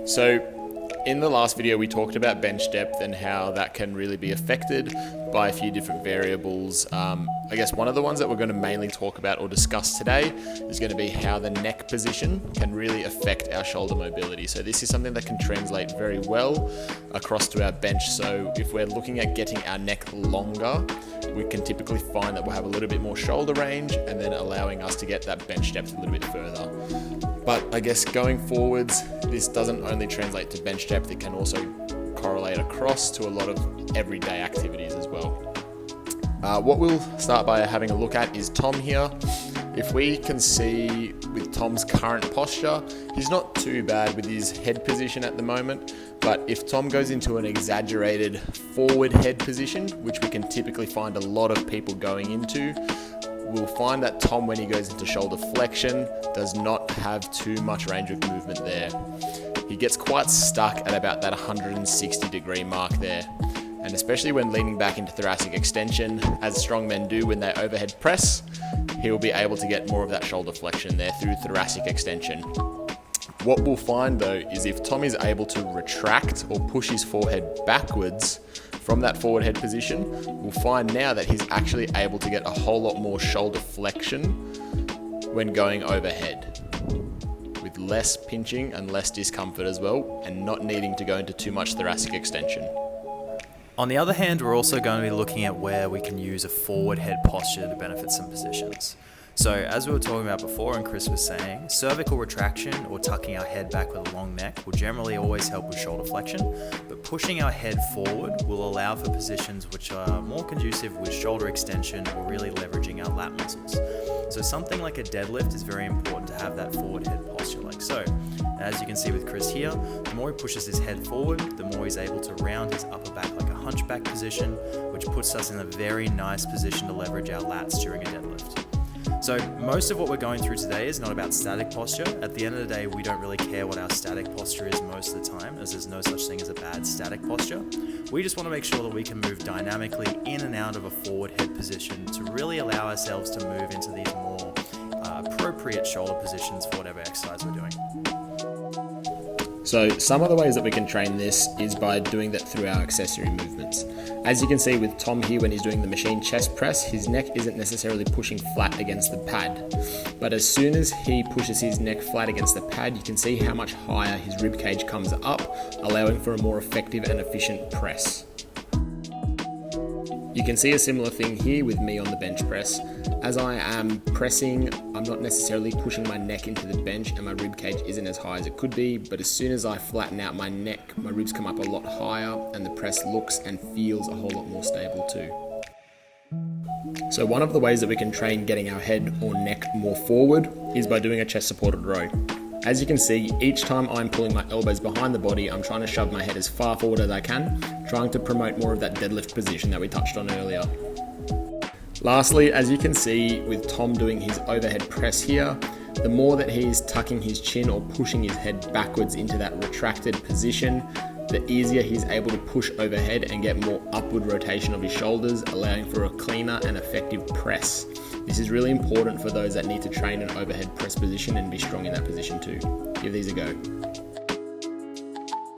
So in the last video, we talked about bench depth and how that can really be affected by a few different variables. I guess one of the ones that we're going to mainly talk about or discuss today is going to be how the neck position can really affect our shoulder mobility. So this is something that can translate very well across to our bench. So if we're looking at getting our neck longer, we can typically find that we'll have a little bit more shoulder range and then allowing us to get that bench depth a little bit further. But I guess going forwards, this doesn't only translate to bench depth, it can also correlate across to a lot of everyday activities as well. What we'll start by having a look at is Tom here. If we can see with Tom's current posture, he's not too bad with his head position at the moment, but if Tom goes into an exaggerated forward head position, which we can typically find a lot of people going into, we'll find that Tom, when he goes into shoulder flexion, does not have too much range of movement there. He gets quite stuck at about that 160-degree mark there. And especially when leaning back into thoracic extension, as strongmen do when they overhead press, he'll be able to get more of that shoulder flexion there through thoracic extension. What we'll find though is if Tom is able to retract or push his forehead backwards from that forward head position, we'll find now that he's actually able to get a whole lot more shoulder flexion when going overhead, with less pinching and less discomfort as well, and not needing to go into too much thoracic extension. On the other hand, we're also going to be looking at where we can use a forward head posture to benefit some positions. So as we were talking about before and Chris was saying, cervical retraction or tucking our head back with a long neck will generally always help with shoulder flexion, but pushing our head forward will allow for positions which are more conducive with shoulder extension or really leveraging our lat muscles. So something like a deadlift is very important to have that forward head posture like so. As you can see with Chris here, the more he pushes his head forward, the more he's able to round his upper back like a hunchback position, which puts us in a very nice position to leverage our lats during a deadlift. So most of what we're going through today is not about static posture. At the end of the day, we don't really care what our static posture is most of the time, as there's no such thing as a bad static posture. We just want to make sure that we can move dynamically in and out of a forward head position to really allow ourselves to move into these more appropriate shoulder positions for whatever exercise we're doing. So some of the ways that we can train this is by doing that through our accessory movements. As you can see with Tom here when he's doing the machine chest press, his neck isn't necessarily pushing flat against the pad. But as soon as he pushes his neck flat against the pad, you can see how much higher his rib cage comes up, allowing for a more effective and efficient press. You can see a similar thing here with me on the bench press. As I am pressing, I'm not necessarily pushing my neck into the bench and my rib cage isn't as high as it could be, but as soon as I flatten out my neck, my ribs come up a lot higher and the press looks and feels a whole lot more stable too. So one of the ways that we can train getting our head or neck more forward is by doing a chest supported row. As you can see, each time I'm pulling my elbows behind the body, I'm trying to shove my head as far forward as I can, trying to promote more of that deadlift position that we touched on earlier. Lastly, as you can see with Tom doing his overhead press here, the more that he's tucking his chin or pushing his head backwards into that retracted position, the easier he's able to push overhead and get more upward rotation of his shoulders, allowing for a cleaner and effective press. This is really important for those that need to train an overhead press position and be strong in that position too. Give these a go.